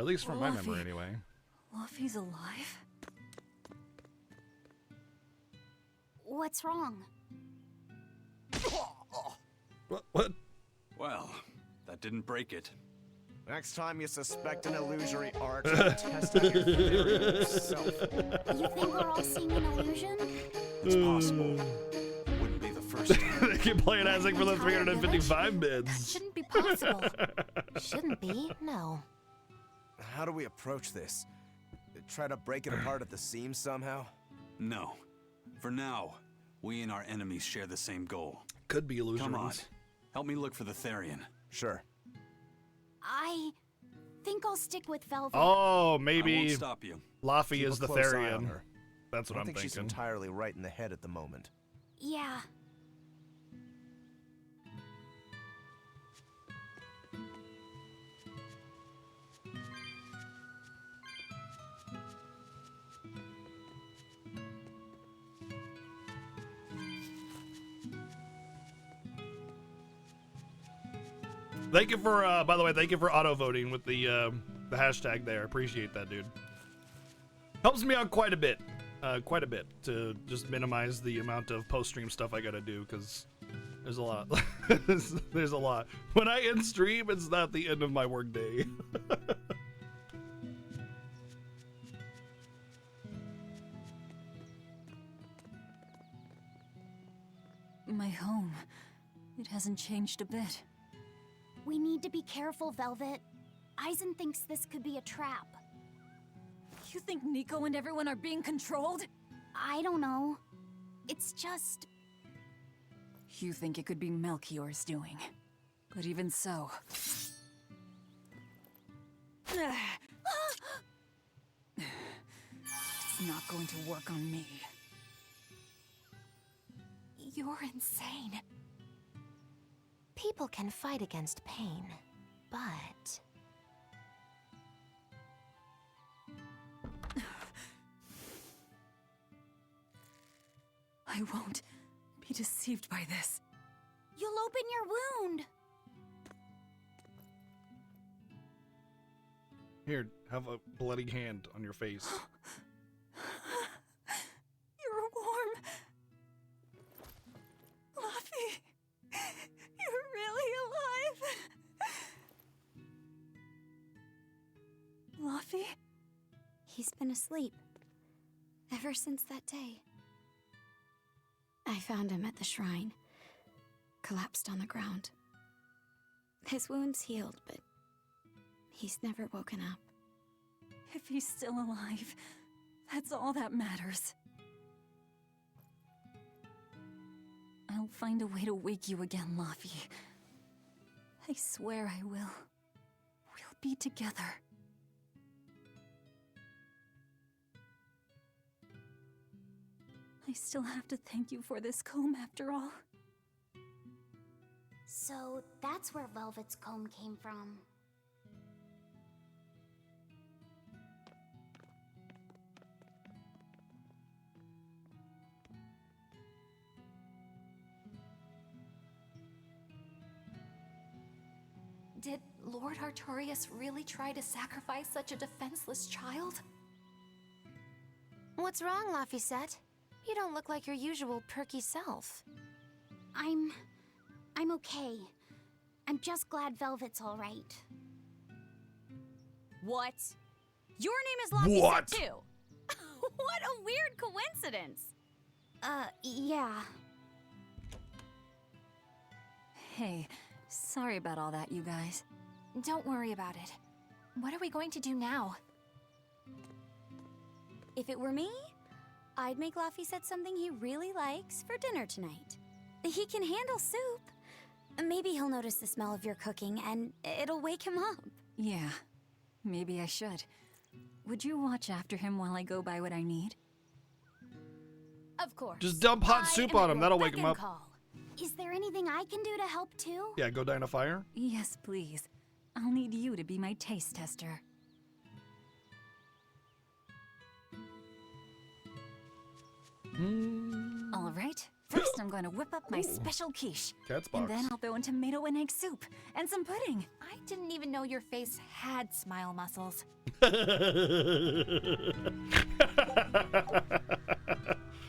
At least from my memory, anyway. Luffy's alive? What's wrong? What? Well, that didn't break it. Next time you suspect an illusory arch, test your theory yourself. You think we're all seeing an illusion? It's possible. Wouldn't be the first time. They keep playing Isaac for the Entire 355 That bids. shouldn't be possible. Shouldn't be, no. How do we approach this? Try to break it apart at the seams somehow? No. For now, we and our enemies share the same goal. Could be illusions. Come on. Help me look for the Therian. Sure. I think I'll stick with Velvet. Oh, I won't maybe stop you. Laffy Keep is a the close eye on Therian. her. That's what I I'm don't think she's thinking. entirely right in the head at the moment. Yeah. Thank you for, by the way, thank you for auto-voting with the hashtag there. Appreciate that, dude. Helps me out quite a bit to just minimize the amount of post-stream stuff I gotta do, because there's a lot. There's a lot. When I end stream, it's not the end of my workday. My home. It hasn't changed a bit. We need to be careful, Velvet. Aizen thinks this could be a trap. You think Nico and everyone are being controlled? I don't know. It's just... You think it could be Melchior's doing. But even so... It's not going to work on me. You're insane. People can fight against pain, but... I won't be deceived by this. You'll open your wound. Here, have a bloody hand on your face. You're warm. Luffy, you're really alive. Luffy? He's been asleep. Ever since that day. I found him at the shrine. Collapsed on the ground. His wound's healed, but he's never woken up. If he's still alive, that's all that matters. I'll find a way to wake you again, Luffy. I swear I will. We'll be together. I still have to thank you for this comb after all. So that's where Velvet's comb came from. Did Lord Artorias really try to sacrifice such a defenseless child? What's wrong, Laphicet? You don't look like your usual perky self. I'm okay. I'm just glad Velvet's all right. What? Your name is Laphicet What? too? What a weird coincidence. Yeah. Hey, sorry about all that, you guys. Don't worry about it. What are we going to do now? If it were me, I'd make Laphicet something he really likes for dinner tonight. He can handle soup. Maybe he'll notice the smell of your cooking and it'll wake him up. Yeah, maybe I should. Would you watch after him while I go buy what I need? Of course. Just dump hot I soup am on at him. your That'll wake beck him and up. call. Is there anything I can do to help too? Yeah, go down a fire. Yes, please. I'll need you to be my taste tester. All right, first I'm going to whip up my special quiche. Cat's And box. then I'll throw in tomato and egg soup and some pudding. I didn't even know your face had smile muscles.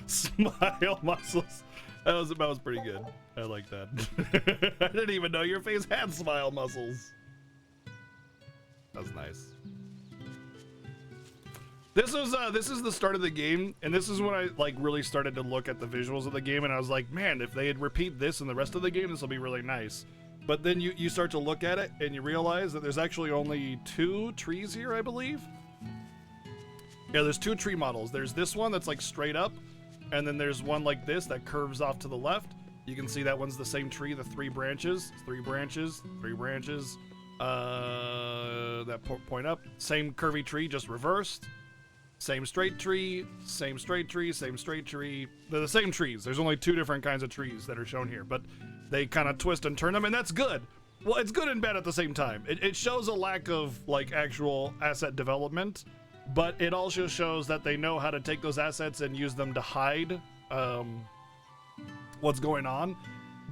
Smile muscles. That was pretty good. I like that. I didn't even know your face had smile muscles. That's nice. This is the start of the game, and this is when I like really started to look at the visuals of the game, and I was like, man, if they had repeat this in the rest of the game, this will be really nice. But then you start to look at it, and you realize that there's actually only 2 trees here, I believe. Yeah, there's 2 tree models. There's this one that's like straight up, and then there's one like this that curves off to the left. You can see that one's the same tree, the 3 branches, 3 branches, 3 branches. That point up, same curvy tree, just reversed. Same straight tree, same straight tree, same straight tree. They're the same trees. There's only 2 different kinds of trees that are shown here, but they kind of twist and turn them, and that's good. Well, it's good and bad at the same time. It shows a lack of like actual asset development, but it also shows that they know how to take those assets and use them to hide what's going on.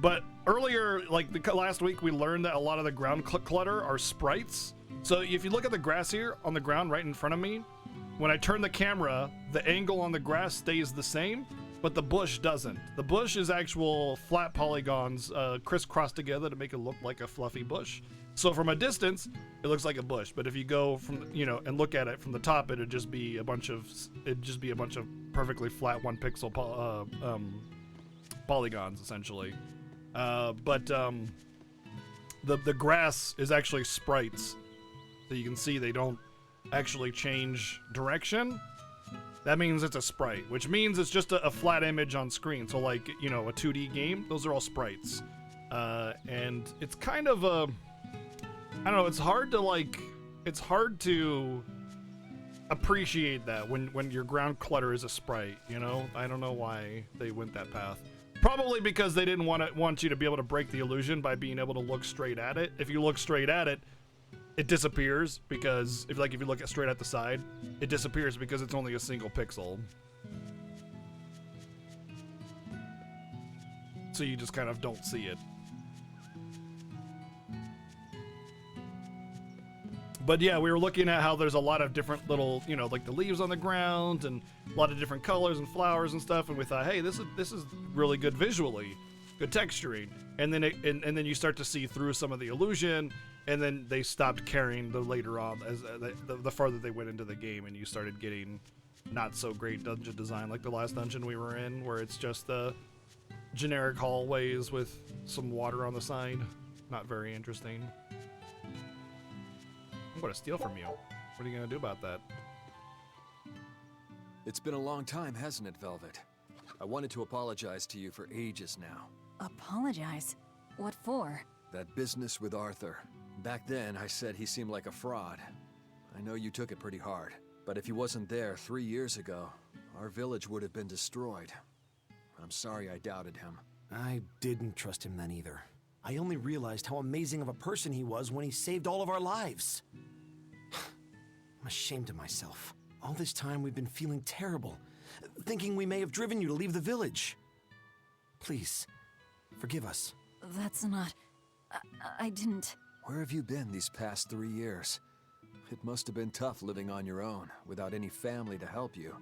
But earlier, like last week, we learned that a lot of the ground clutter are sprites. So if you look at the grass here on the ground right in front of me, when I turn the camera, the angle on the grass stays the same, but the bush doesn't. The bush is actual flat polygons crisscrossed together to make it look like a fluffy bush. So from a distance, it looks like a bush, but if you go from, and look at it from the top, it'd just be a bunch of perfectly flat 1 pixel polygons essentially. But the grass is actually sprites, so you can see they don't actually change direction. That means it's a sprite, which means it's just a flat image on screen. So like, a 2D game, those are all sprites. And it's kind of I don't know, it's hard to appreciate that when your ground clutter is a sprite, I don't know why they went that path. Probably because they didn't want you to be able to break the illusion by being able to look straight at it. If you look straight at it, it disappears because if you look straight at the side, it disappears because it's only a single pixel. So you just kind of don't see it. But yeah, we were looking at how there's a lot of different little, like the leaves on the ground and a lot of different colors and flowers and stuff, and we thought, hey, this is really good visually, good texturing. And then and then you start to see through some of the illusion. And then they stopped caring later on as the farther they went into the game, and you started getting not so great dungeon design like the last dungeon we were in, where it's just generic hallways with some water on the side. Not very interesting. I'm going to steal from you. What are you going to do about that? It's been a long time, hasn't it, Velvet? I wanted to apologize to you for ages now. Apologize? What for? That business with Arthur. Back then, I said he seemed like a fraud. I know you took it pretty hard, but if he wasn't there 3 years ago, our village would have been destroyed. I'm sorry I doubted him. I didn't trust him then either. I only realized how amazing of a person he was when he saved all of our lives. I'm ashamed of myself. All this time we've been feeling terrible, thinking we may have driven you to leave the village. Please, forgive us. That's not... I didn't... Where have you been these past 3 years? It must have been tough living on your own, without any family to help you.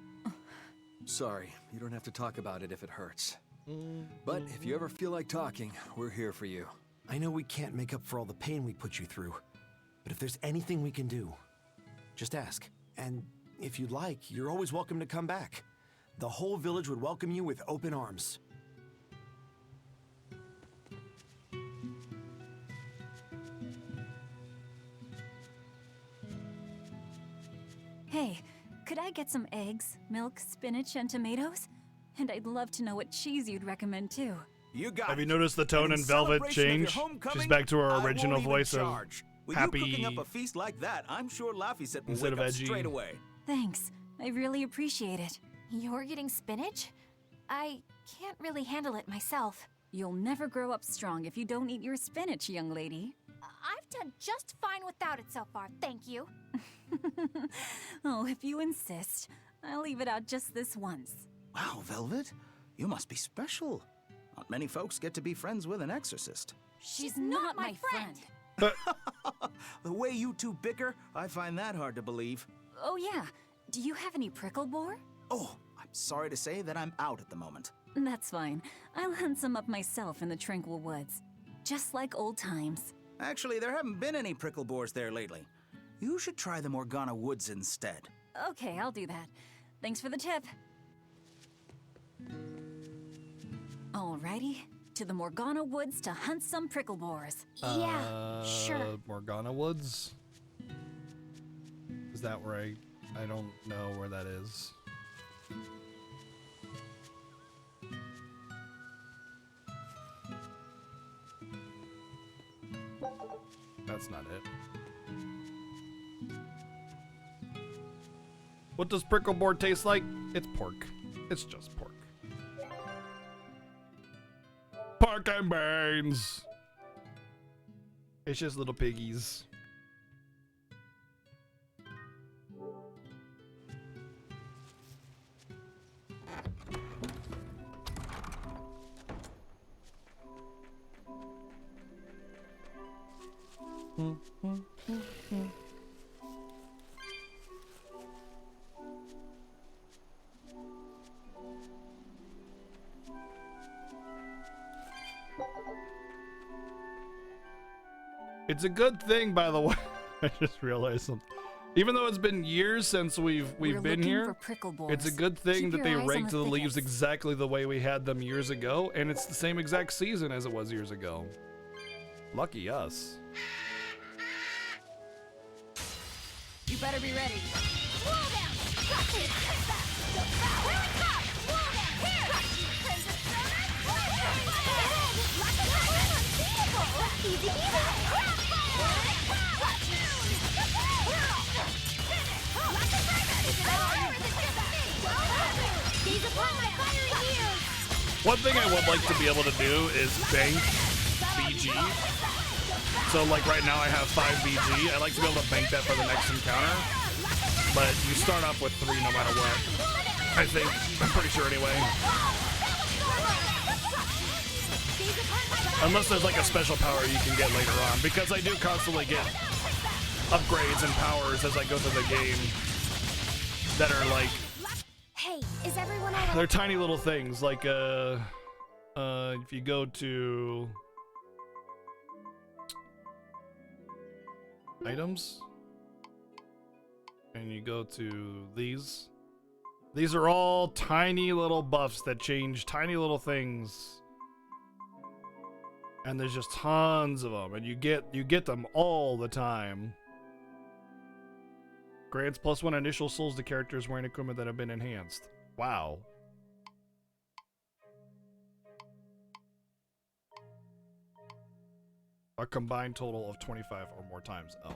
Sorry, you don't have to talk about it if it hurts. But if you ever feel like talking, we're here for you. I know we can't make up for all the pain we put you through, but if there's anything we can do, just ask. And if you'd like, you're always welcome to come back. The whole village would welcome you with open arms. Hey, could I get some eggs, milk, spinach, and tomatoes? And I'd love to know what cheese you'd recommend too. You got Have you it. noticed the tone And in Velvet celebration of your change? homecoming, She's back to her I original won't even voice of charge. With happy you cooking up a feast like that, I'm sure Laphicet will instead wake of up edgy. straight away. Thanks. I really appreciate it. You're getting spinach? I can't really handle it myself. You'll never grow up strong if you don't eat your spinach, young lady. I've done just fine without it so far, thank you. Oh, if you insist. I'll leave it out just this once. Wow, Velvet, you must be special. Not many folks get to be friends with an exorcist. She's not my friend. The way you two bicker, I find that hard to believe. Oh yeah, do you have any prickle boar? Oh, I'm sorry to say that I'm out at the moment. That's fine. I'll hunt some up myself in the tranquil woods. Just like old times. Actually, there haven't been any prickle boars there lately. You should try the Morgana Woods instead. Okay, I'll do that. Thanks for the tip. Alrighty, to the Morgana Woods to hunt some prickle boars. Yeah, sure. Morgana Woods? Is that where I don't know where that is. That's not it. What does prickle boar taste like? It's pork. It's just pork. Pork and beans. It's just little piggies. It's a good thing, by the way. I just realized something. Even though it's been years since we've been here, it's a good thing that they raked the leaves exactly the way we had them years ago, and it's the same exact season as it was years ago. Lucky us. You better be ready. One thing I would like to be able to do is bank BG. So like right now I have 5 BG. I'd like to be able to bank that for the next encounter. But you start off with 3 no matter what. I think. I'm pretty sure anyway. Unless there's like a special power you can get later on. Because I do constantly get upgrades and powers as I go through the game that are like, Hey, is everyone all right? they're tiny little things. Like if you go to items and you go to these are all tiny little buffs that change tiny little things, and there's just tons of them, and you get them all the time. Grants +1 initial souls to characters wearing equipment that have been enhanced. Wow. A combined total of 25 or more times. Oh.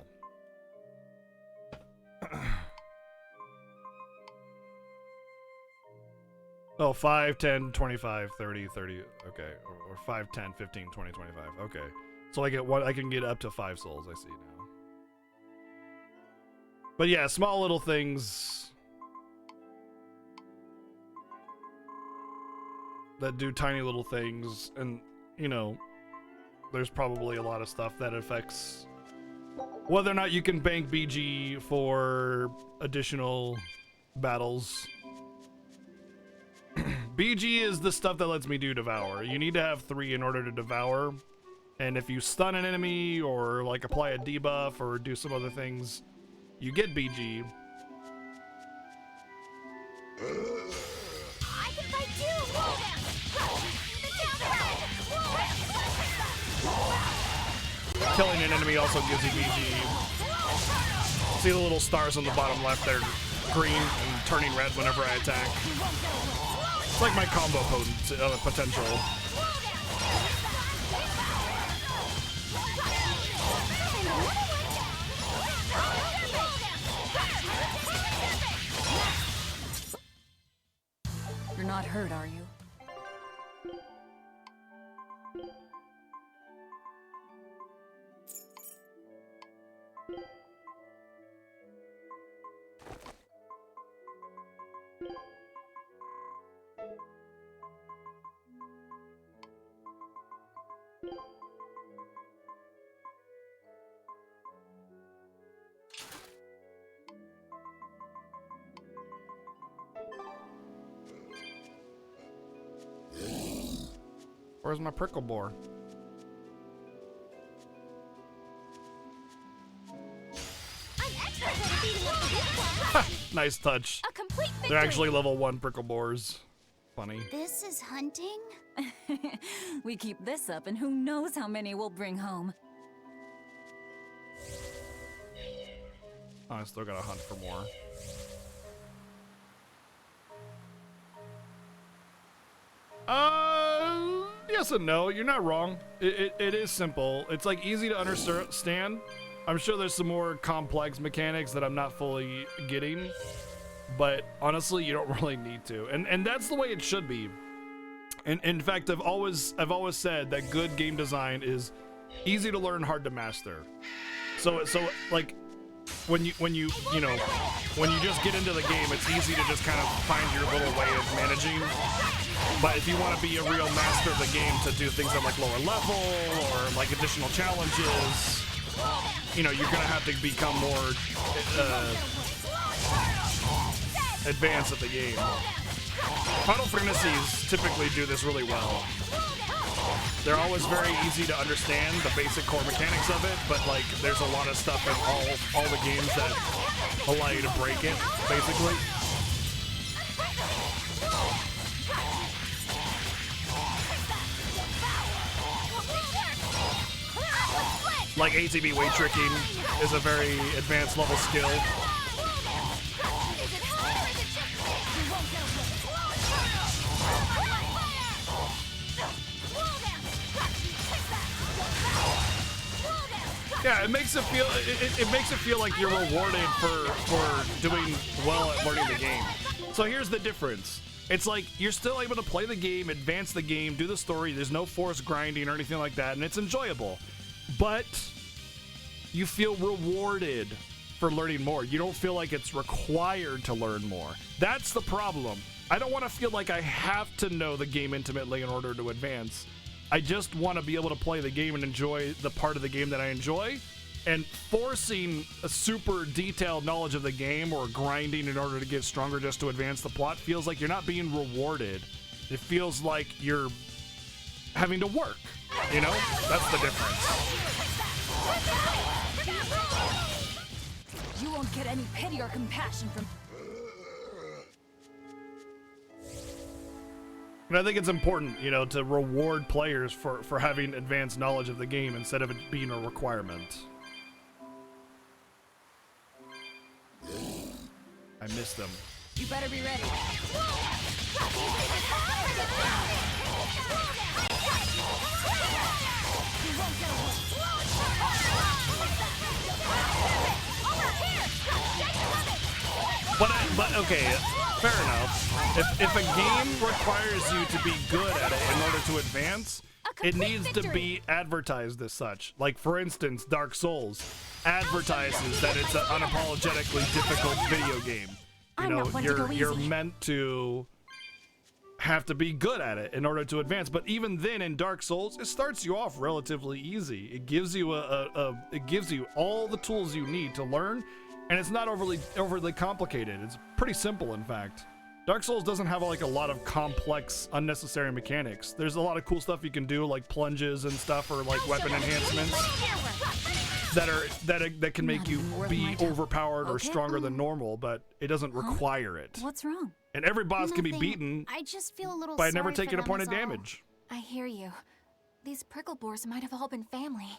Oh, 5, 10, 25, 30, 30. Okay. Or 5, 10, 15, 20, 25. Okay. So I get one. I can get up to 5 souls. I see now. But yeah, small little things that do tiny little things, and you know, there's probably a lot of stuff that affects whether or not you can bank BG for additional battles. BG is the stuff that lets me do Devour. You need to have 3 in order to Devour. And if you stun an enemy or like apply a debuff or do some other things, you get BG. I can fight too! Killing an enemy also gives you BG. See the little stars on the bottom left? They're green and turning red whenever I attack. It's like my combo potential. You're not hurt, are you? Where's my prickle boar? Nice touch. A complete victory. They're actually level 1 prickle boars. Funny. This is hunting? We keep this up, and who knows how many we'll bring home. Oh, I still gotta hunt for more. Yes and no. You're not wrong. It is simple. It's like easy to understand. I'm sure there's some more complex mechanics that I'm not fully getting, but honestly, you don't really need to. And that's the way it should be. And in fact, I've always said that good game design is easy to learn, hard to master. So like when you just get into the game, it's easy to just kind of find your little way of managing. But if you want to be a real master of the game, to do things at like lower level or like additional challenges, you know, you're gonna have to become more advanced at the game. Final Fantasies typically do this really well. They're always very easy to understand the basic core mechanics of it, but like there's a lot of stuff in all the games that allow you to break it, basically. Like ATB weight tricking is a very advanced level skill. Yeah, it makes it feel like you're rewarded for doing well at learning the game. So here's the difference. It's like you're still able to play the game, advance the game, do the story. There's no forced grinding or anything like that, and it's enjoyable. But you feel rewarded for learning more. You don't feel like it's required to learn more. That's the problem. I don't want to feel like I have to know the game intimately in order to advance. I just want to be able to play the game and enjoy the part of the game that I enjoy. And forcing a super detailed knowledge of the game or grinding in order to get stronger just to advance the plot feels like you're not being rewarded. It feels like you're having to work, you know? That's the difference. You won't get any pity or compassion from... And I think it's important, you know, to reward players for having advanced knowledge of the game instead of it being a requirement. I missed them. You better be ready. But okay, fair enough. If a game requires you to be good at it in order to advance, it needs to be advertised as such. Like, for instance, Dark Souls advertises that it's an unapologetically difficult video game. You know, you're meant to have to be good at it in order to advance. But even then, in Dark Souls, it starts you off relatively easy. It gives you it gives you all the tools you need to learn, and it's not overly complicated. It's pretty simple, in fact. Dark Souls doesn't have like a lot of complex, unnecessary mechanics. There's a lot of cool stuff you can do, like plunges and stuff, or like weapon enhancements that can make you be overpowered or stronger than normal, but it doesn't require it. What's wrong? And every boss can be beaten I just feel a little by sorry never for taking a them point is of all. damage. I hear you. These prickle boars might have all been family.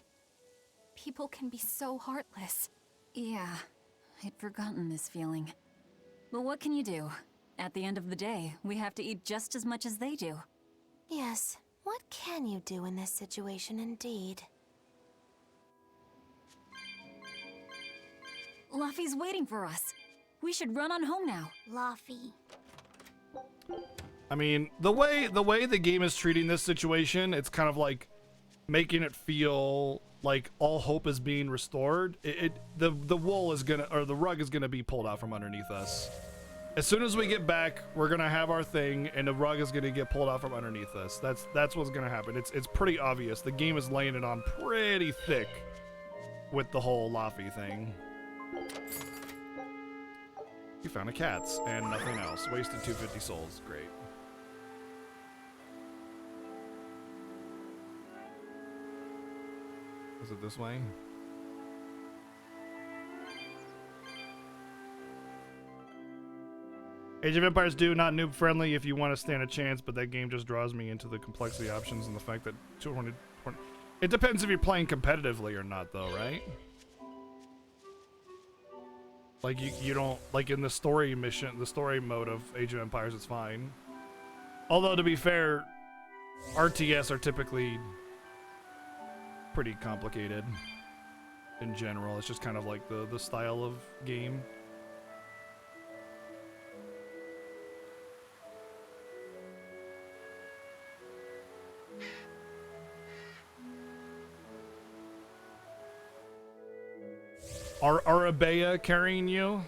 People can be so heartless. Yeah, I'd forgotten this feeling. But what can you do? At the end of the day, we have to eat just as much as they do. Yes, what can you do in this situation indeed? Luffy's waiting for us. We should run on home now. Luffy. I mean, the way the game is treating this situation, it's kind of like making it feel like all hope is being restored. The wool is gonna, or the rug is gonna be pulled out from underneath us. As soon as we get back, we're gonna have our thing, and the rug is gonna get pulled out from underneath us. That's what's gonna happen. It's pretty obvious. The game is laying it on pretty thick with the whole Luffy thing. You found a cat's and nothing else. Wasted 250 souls. Great. Is it this way? Age of Empires 2, not noob friendly if you want to stand a chance, but that game just draws me into the complexity options and the fact that 220. It depends if you're playing competitively or not, though, right? Like you don't like in the story mission, the story mode of Age of Empires, it's fine. Although to be fair, RTS are typically pretty complicated in general. It's just kind of like the style of game. Are Arabea carrying you?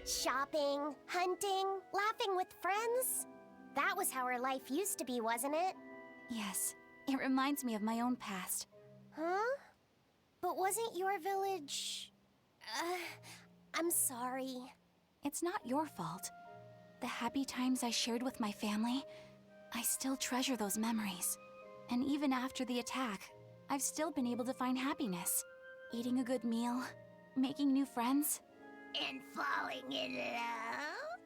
Shopping, hunting, laughing with friends. That was how our life used to be, wasn't it? Yes, it reminds me of my own past. Huh? But wasn't your village... I'm sorry. It's not your fault. The happy times I shared with my family, I still treasure those memories. And even after the attack, I've still been able to find happiness. Eating a good meal, making new friends. And falling in love?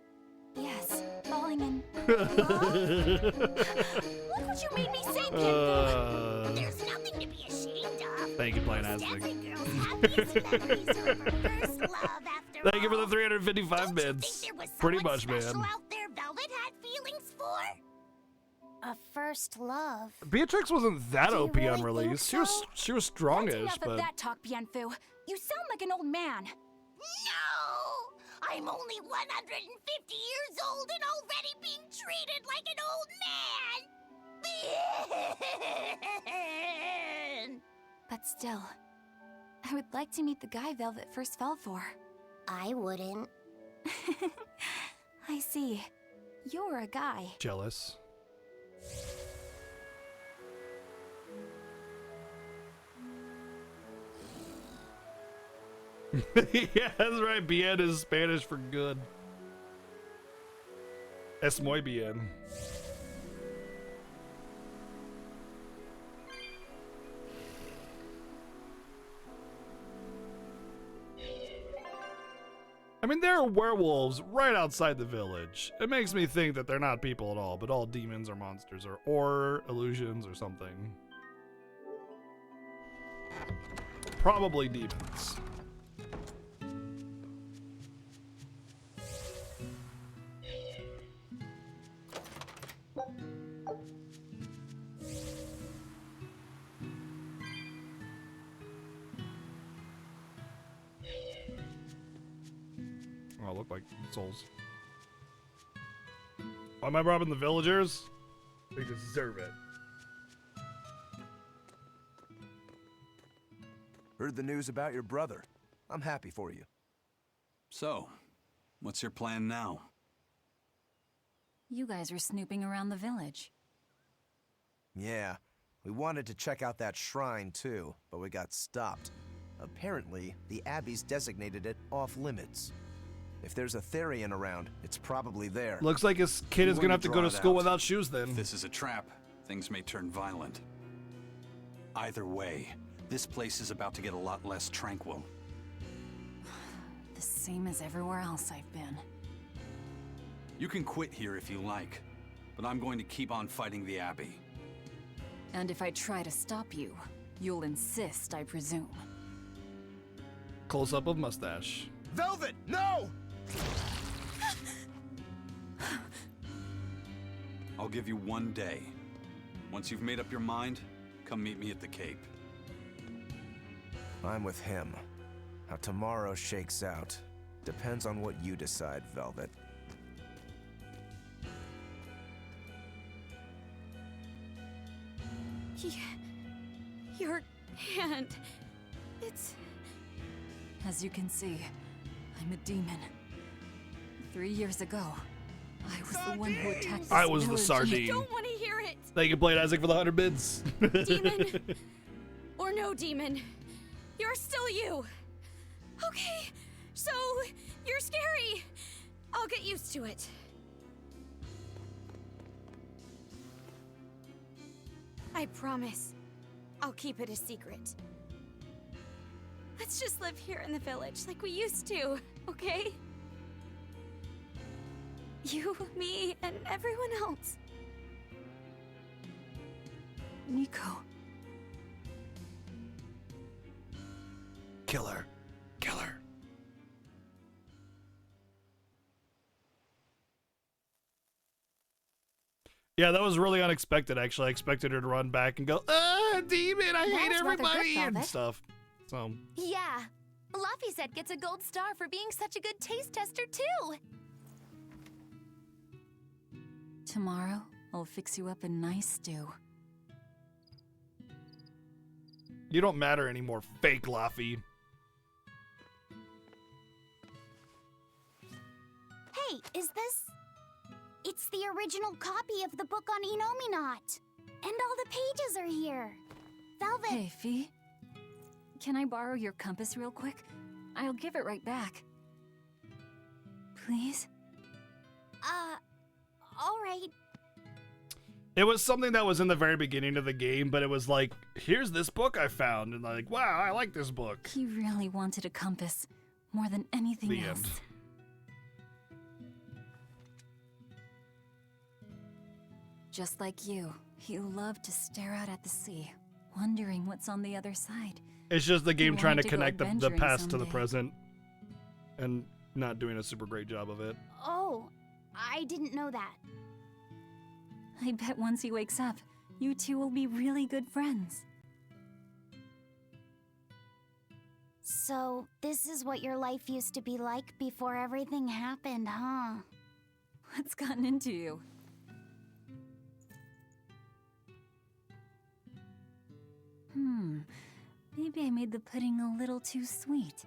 Yes, falling in love? Look what you made me say, Pianfu! There's nothing to be ashamed of. Thank you, Plain Ass Every girl's happiest memories are of her first love after Thank you for the 355 bits. Pretty much, man. out there Velvet had feelings for? A first love. Beatrix wasn't that Do you OP really on think release. She so? was That's strongish, enough but of that talk, Pianfu. You sound like an old man. No! I'm only 150 years old and already being treated like an old man! But still, I would like to meet the guy Velvet first fell for. I wouldn't. I see. You're a guy. jealous. Yeah, that's right. Bien is Spanish for good. Es muy bien. I mean, there are werewolves right outside the village. It makes me think that they're not people at all, but all demons or monsters or illusions or something. Probably demons. Oh, look like souls. Why am I robbing the villagers? They deserve it. Heard the news about your brother. I'm happy for you. So, what's your plan now? You guys are snooping around the village. Yeah, we wanted to check out that shrine too, but we got stopped. Apparently, the Abbey's designated it off-limits. If there's a Therian around, it's probably there. Looks like his kid is We gonna want have to go draw to it school out. without shoes then. If this is a trap, things may turn violent. Either way, this place is about to get a lot less tranquil. The same as everywhere else I've been. You can quit here if you like, but I'm going to keep on fighting the Abbey. And if I try to stop you, you'll insist, I presume. Close up of mustache. Velvet, no! I'll give you 1 day. Once you've made up your mind, come meet me at the Cape. I'm with him. How tomorrow shakes out depends on what you decide, Velvet. Your hand. It's... As you can see, I'm a demon. 3 years ago, I was the one who attacked this I was the village. sardine. I don't want to hear it! Thank you, Blade Isaac, for the 100 bids. Demon or no demon, you're still you. Okay, so you're scary. I'll get used to it. I promise I'll keep it a secret. Let's just live here in the village like we used to, okay? You, me, and everyone else. Nico. Killer. Killer. Yeah, that was really unexpected, actually. I expected her to run back and go, demon, I hate That's rather good, everybody, and Velvet. stuff. So, Yeah. Luffy said gets a gold star for being such a good taste tester, too. Tomorrow, I'll fix you up a nice stew. you don't matter anymore, fake Luffy. Hey, is this... It's the original copy of the book on Enominat. And all the pages are here. Velvet... Hey, Fee. Can I borrow your compass real quick? I'll give it right back. Please? All right. It was something that was in the very beginning of the game, but it was like, here's this book I found, and like, wow, I like this book. He really wanted a compass, more than anything The else. end. Just like you, he loved to stare out at the sea, wondering what's on the other side. It's just the game He trying to wanted to go connect the adventuring past to the someday. present, and not doing a super great job of it. Oh, I didn't know that. I bet once he wakes up, you two will be really good friends. So, this is what your life used to be like before everything happened, huh? What's gotten into you? Maybe I made the pudding a little too sweet.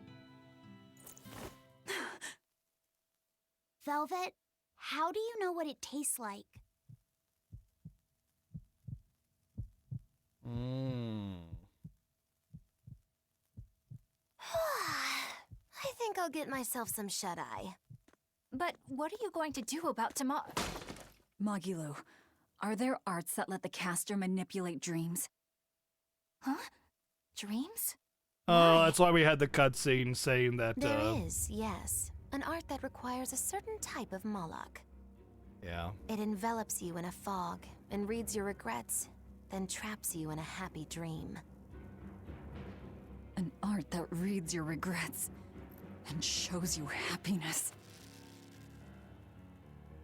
Velvet, how do you know what it tastes like? I think I'll get myself some shut-eye. But what are you going to do about tomorrow? Magilu, are there arts that let the caster manipulate dreams? Huh? Dreams? Oh, that's why we had the cutscene saying that, There is, yes. An art that requires a certain type of Moloch. yeah. It envelops you in a fog and reads your regrets, then traps you in a happy dream. An art that reads your regrets and shows you happiness.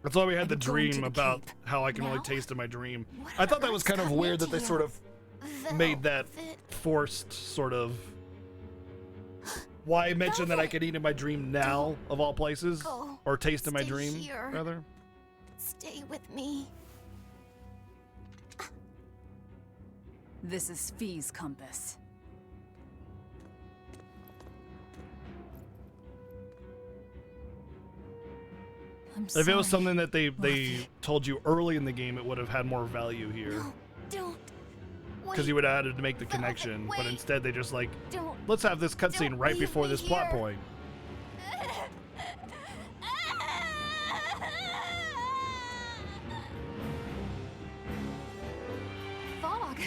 That's why we had I'm the going to dream the about Cape. how I can only Now? taste in my dream. What I thought on that was earth's kind of gotten weird that into they you? sort of made that Velvet. forced sort of... Why I mentioned that I could eat in my dream now, of all places? go. Or taste in my Stay dream, here. rather? Stay with me. This is Fee's compass. I'm If it was sorry. something that they Luffy. told you early in the game, it would have had more value here. No, don't. Because you would have had to make the connection. But wait. instead, they just like, Don't. let's have this cutscene Don't right leave before me this plot here. point. Fog.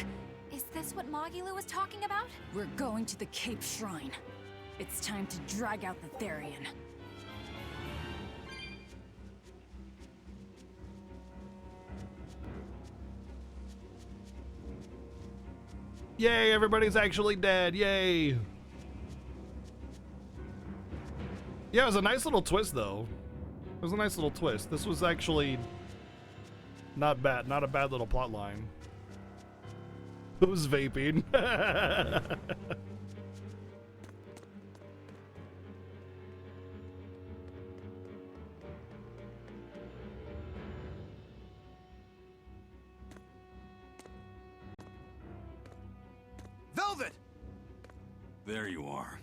Is this what Magilu was talking about? We're going to the Cape Shrine. It's time to drag out the Therian. Yay, everybody's actually dead. Yay. Yeah, it was a nice little twist, though. It was a nice little twist. This was actually not bad. Not a bad little plot line. Who's vaping? Velvet! There you are.